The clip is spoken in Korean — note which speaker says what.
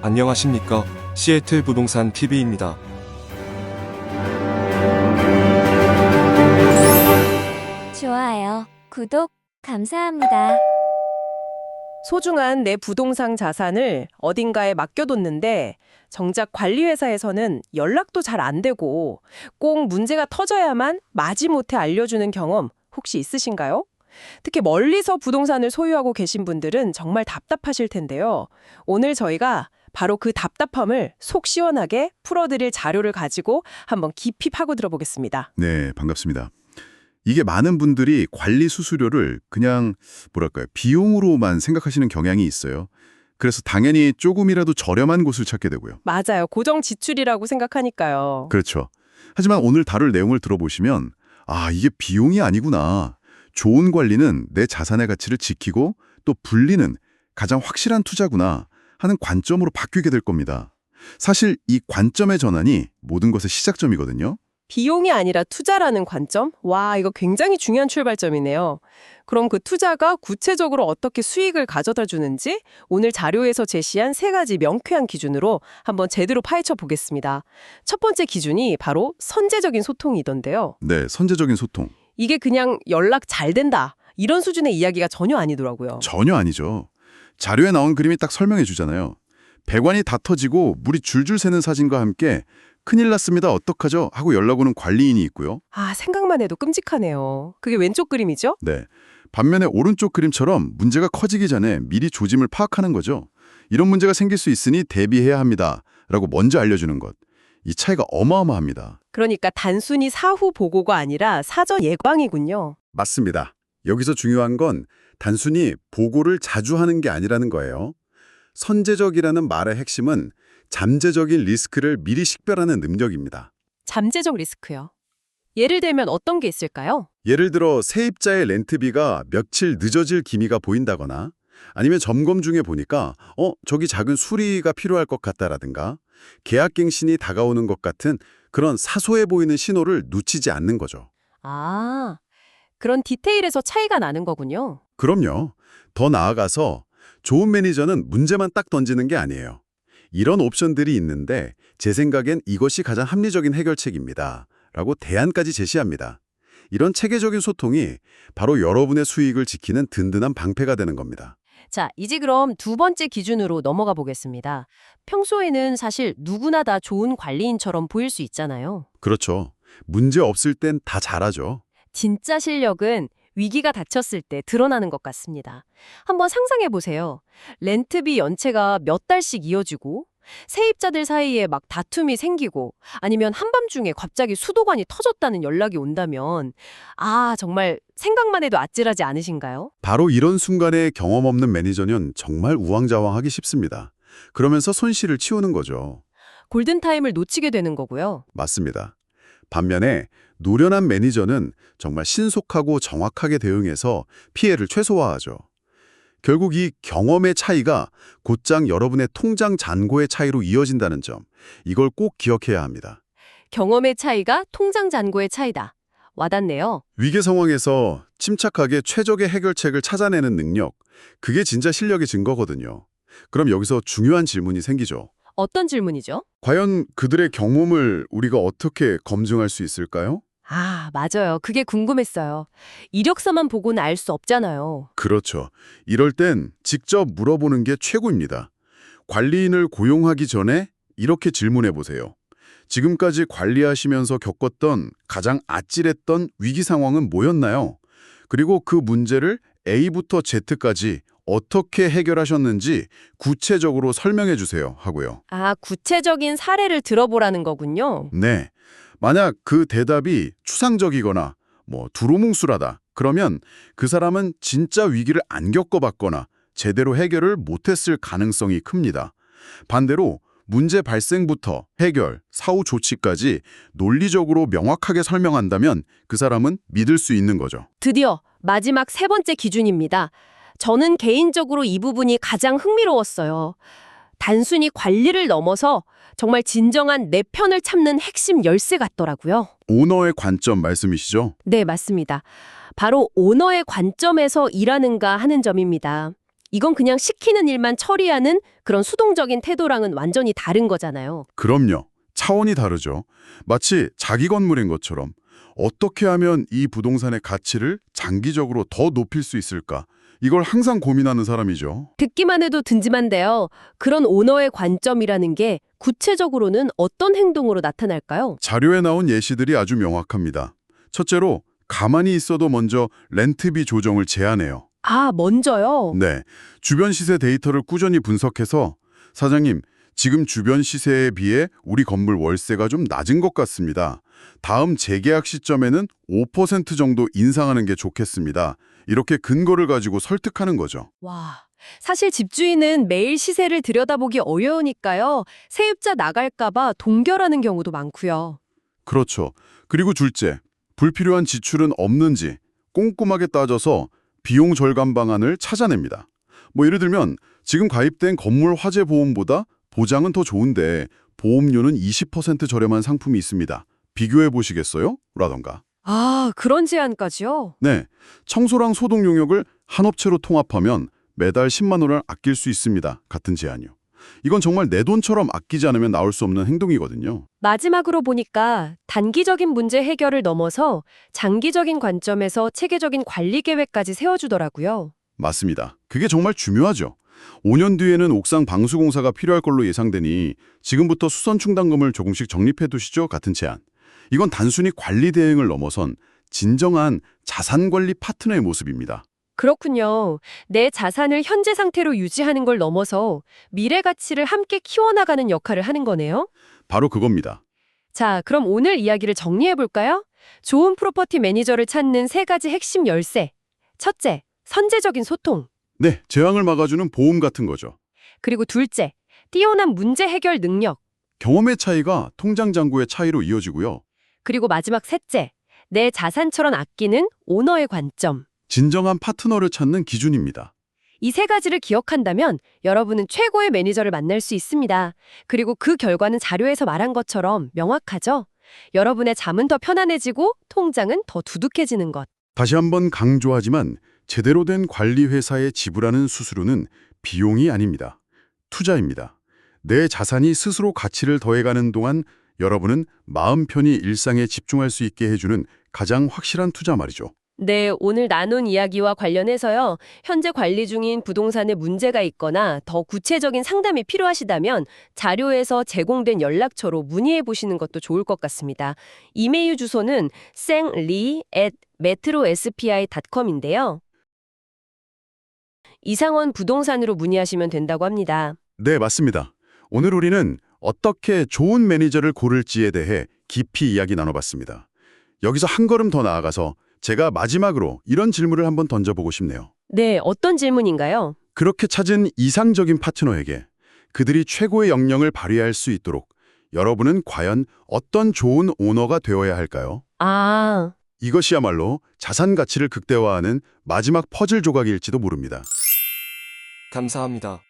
Speaker 1: 안녕하십니까. 시애틀 부동산 TV입니다.
Speaker 2: 좋아요, 구독 감사합니다.
Speaker 3: 소중한 내 부동산 자산을 어딘가에 맡겨뒀는데 정작 관리회사에서는 연락도 잘 안 되고 꼭 문제가 터져야만 마지못해 알려주는 경험 혹시 있으신가요? 특히 멀리서 부동산을 소유하고 계신 분들은 정말 답답하실 텐데요. 오늘 저희가 바로 그 답답함을 속 시원하게 풀어드릴 자료를 가지고 한번 깊이 파고 들어보겠습니다.
Speaker 4: 네, 반갑습니다. 이게 많은 분들이 관리 수수료를 그냥 비용으로만 생각하시는 경향이 있어요. 그래서 당연히 조금이라도 저렴한 곳을 찾게 되고요.
Speaker 3: 맞아요. 고정 지출이라고 생각하니까요.
Speaker 4: 그렇죠. 하지만 오늘 다룰 내용을 들어보시면 이게 비용이 아니구나. 좋은 관리는 내 자산의 가치를 지키고 또 불리는 가장 확실한 투자구나 하는 관점으로 바뀌게 될 겁니다. 사실 이 관점의 전환이 모든 것의 시작점이거든요.
Speaker 3: 비용이 아니라 투자라는 관점? 와, 이거 굉장히 중요한 출발점이네요. 그럼 그 투자가 구체적으로 어떻게 수익을 가져다 주는지 오늘 자료에서 제시한 3가지 명쾌한 기준으로 한번 제대로 파헤쳐 보겠습니다. 첫 번째 기준이 바로 선제적인 소통이던데요.
Speaker 4: 네, 선제적인 소통.
Speaker 3: 이게 그냥 연락 잘 된다, 이런 수준의 이야기가 전혀 아니더라고요.
Speaker 4: 전혀 아니죠. 자료에 나온 그림이 딱 설명해 주잖아요. 배관이 다 터지고 물이 줄줄 새는 사진과 함께 큰일 났습니다. 어떡하죠? 하고 연락 오는 관리인이 있고요.
Speaker 3: 생각만 해도 끔찍하네요. 그게 왼쪽 그림이죠?
Speaker 4: 네. 반면에 오른쪽 그림처럼 문제가 커지기 전에 미리 조짐을 파악하는 거죠. 이런 문제가 생길 수 있으니 대비해야 합니다. 라고 먼저 알려주는 것. 이 차이가 어마어마합니다.
Speaker 3: 그러니까 단순히 사후 보고가 아니라 사전 예방이군요.
Speaker 4: 맞습니다. 여기서 중요한 건 단순히 보고를 자주 하는 게 아니라는 거예요. 선제적이라는 말의 핵심은 잠재적인 리스크를 미리 식별하는 능력입니다.
Speaker 3: 잠재적 리스크요. 예를 들면 어떤 게 있을까요?
Speaker 4: 예를 들어 세입자의 렌트비가 며칠 늦어질 기미가 보인다거나 아니면 점검 중에 보니까 저기 작은 수리가 필요할 것 같다라든가 계약갱신이 다가오는 것 같은 그런 사소해 보이는 신호를 놓치지 않는 거죠.
Speaker 3: 그런 디테일에서 차이가 나는 거군요.
Speaker 4: 그럼요. 더 나아가서 좋은 매니저는 문제만 딱 던지는 게 아니에요. 이런 옵션들이 있는데 제 생각엔 이것이 가장 합리적인 해결책입니다. 라고 대안까지 제시합니다. 이런 체계적인 소통이 바로 여러분의 수익을 지키는 든든한 방패가 되는 겁니다.
Speaker 3: 자, 이제 그럼 두 번째 기준으로 넘어가 보겠습니다. 평소에는 사실 누구나 다 좋은 관리인처럼 보일 수 있잖아요.
Speaker 4: 그렇죠. 문제 없을 땐 다 잘하죠.
Speaker 3: 진짜 실력은 위기가 닥쳤을 때 드러나는 것 같습니다. 한번 상상해 보세요. 렌트비 연체가 몇 달씩 이어지고 세입자들 사이에 막 다툼이 생기고 아니면 한밤중에 갑자기 수도관이 터졌다는 연락이 온다면 정말 생각만 해도 아찔하지 않으신가요?
Speaker 4: 바로 이런 순간에 경험 없는 매니저는 정말 우왕좌왕하기 쉽습니다. 그러면서 손실을 치우는 거죠.
Speaker 3: 골든타임을 놓치게 되는 거고요.
Speaker 4: 맞습니다. 반면에 노련한 매니저는 정말 신속하고 정확하게 대응해서 피해를 최소화하죠. 결국 이 경험의 차이가 곧장 여러분의 통장 잔고의 차이로 이어진다는 점, 이걸 꼭 기억해야 합니다.
Speaker 3: 경험의 차이가 통장 잔고의 차이다. 와닿네요.
Speaker 4: 위기 상황에서 침착하게 최적의 해결책을 찾아내는 능력, 그게 진짜 실력의 증거거든요. 그럼 여기서 중요한 질문이 생기죠.
Speaker 3: 어떤 질문이죠?
Speaker 4: 과연 그들의 경험을 우리가 어떻게 검증할 수 있을까요?
Speaker 3: 맞아요. 그게 궁금했어요. 이력서만 보고는 알 수 없잖아요.
Speaker 4: 그렇죠. 이럴 땐 직접 물어보는 게 최고입니다. 관리인을 고용하기 전에 이렇게 질문해 보세요. 지금까지 관리하시면서 겪었던 가장 아찔했던 위기 상황은 뭐였나요? 그리고 그 문제를 A부터 Z까지 어떻게 해결하셨는지 구체적으로 설명해 주세요 하고요.
Speaker 3: 구체적인 사례를 들어보라는 거군요.
Speaker 4: 네. 만약 그 대답이 추상적이거나 두루뭉술하다. 그러면 그 사람은 진짜 위기를 안 겪어봤거나 제대로 해결을 못했을 가능성이 큽니다. 반대로 문제 발생부터 해결, 사후 조치까지 논리적으로 명확하게 설명한다면 그 사람은 믿을 수 있는 거죠.
Speaker 3: 드디어 마지막 3번째 기준입니다. 저는 개인적으로 이 부분이 가장 흥미로웠어요. 단순히 관리를 넘어서 정말 진정한 내 편을 찾는 핵심 열쇠 같더라고요.
Speaker 4: 오너의 관점 말씀이시죠?
Speaker 3: 네, 맞습니다. 바로 오너의 관점에서 일하는가 하는 점입니다.
Speaker 5: 이건 그냥 시키는 일만 처리하는 그런 수동적인 태도랑은 완전히 다른 거잖아요.
Speaker 4: 그럼요. 차원이 다르죠. 마치 자기 건물인 것처럼 어떻게 하면 이 부동산의 가치를 장기적으로 더 높일 수 있을까? 이걸 항상 고민하는 사람이죠.
Speaker 5: 듣기만 해도 든든한데요. 그런 오너의 관점이라는 게 구체적으로는 어떤 행동으로 나타날까요?
Speaker 4: 자료에 나온 예시들이 아주 명확합니다. 첫째로 가만히 있어도 먼저 렌트비 조정을 제안해요.
Speaker 5: 아, 먼저요?
Speaker 4: 네, 주변 시세 데이터를 꾸준히 분석해서 사장님, 지금 주변 시세에 비해 우리 건물 월세가 좀 낮은 것 같습니다. 다음 재계약 시점에는 5% 정도 인상하는 게 좋겠습니다. 이렇게 근거를 가지고 설득하는 거죠.
Speaker 5: 와, 사실 집주인은 매일 시세를 들여다보기 어려우니까요. 세입자 나갈까봐 동결하는 경우도 많고요.
Speaker 4: 그렇죠. 그리고 둘째, 불필요한 지출은 없는지 꼼꼼하게 따져서 비용 절감 방안을 찾아냅니다. 예를 들면 지금 가입된 건물 화재 보험보다 보장은 더 좋은데 보험료는 20% 저렴한 상품이 있습니다. 비교해 보시겠어요? 라던가.
Speaker 5: 아, 그런 제안까지요?
Speaker 4: 네, 청소랑 소독 용역을 한 업체로 통합하면 매달 10만 원을 아낄 수 있습니다. 같은 제안이요. 이건 정말 내 돈처럼 아끼지 않으면 나올 수 없는 행동이거든요.
Speaker 5: 마지막으로 보니까 단기적인 문제 해결을 넘어서 장기적인 관점에서 체계적인 관리 계획까지 세워주더라고요.
Speaker 4: 맞습니다. 그게 정말 중요하죠. 5년 뒤에는 옥상 방수 공사가 필요할 걸로 예상되니 지금부터 수선 충당금을 조금씩 적립해 두시죠. 같은 제안. 이건 단순히 관리 대행을 넘어선 진정한 자산 관리 파트너의 모습입니다.
Speaker 5: 그렇군요. 내 자산을 현재 상태로 유지하는 걸 넘어서 미래 가치를 함께 키워나가는 역할을 하는 거네요.
Speaker 4: 바로 그겁니다.
Speaker 5: 자, 그럼 오늘 이야기를 정리해 볼까요? 좋은 프로퍼티 매니저를 찾는 3가지 핵심 열쇠. 첫째, 선제적인 소통.
Speaker 4: 네, 재앙을 막아주는 보험 같은 거죠.
Speaker 5: 그리고 둘째, 뛰어난 문제 해결 능력.
Speaker 4: 경험의 차이가 통장 잔고의 차이로 이어지고요.
Speaker 5: 그리고 마지막 셋째, 내 자산처럼 아끼는 오너의 관점.
Speaker 4: 진정한 파트너를 찾는 기준입니다.
Speaker 5: 이 3가지를 기억한다면 여러분은 최고의 매니저를 만날 수 있습니다. 그리고 그 결과는 자료에서 말한 것처럼 명확하죠? 여러분의 잠은 더 편안해지고 통장은 더 두둑해지는 것.
Speaker 4: 다시 한번 강조하지만 제대로 된 관리 회사에 지불하는 수수료는 비용이 아닙니다. 투자입니다. 내 자산이 스스로 가치를 더해가는 동안 여러분은 마음 편히 일상에 집중할 수 있게 해주는 가장 확실한 투자 말이죠.
Speaker 5: 네, 오늘 나눈 이야기와 관련해서요. 현재 관리 중인 부동산에 문제가 있거나 더 구체적인 상담이 필요하시다면 자료에서 제공된 연락처로 문의해 보시는 것도 좋을 것 같습니다. 이메일 주소는 sengli@metrospi.com인데요. 이상원 부동산으로 문의하시면 된다고 합니다.
Speaker 4: 네, 맞습니다. 오늘 우리는 어떻게 좋은 매니저를 고를지에 대해 깊이 이야기 나눠봤습니다. 여기서 한 걸음 더 나아가서 제가 마지막으로 이런 질문을 한번 던져보고 싶네요.
Speaker 5: 네, 어떤 질문인가요?
Speaker 4: 그렇게 찾은 이상적인 파트너에게 그들이 최고의 역량을 발휘할 수 있도록 여러분은 과연 어떤 좋은 오너가 되어야 할까요?
Speaker 5: 아,
Speaker 4: 이것이야말로 자산 가치를 극대화하는 마지막 퍼즐 조각일지도 모릅니다.
Speaker 1: 감사합니다.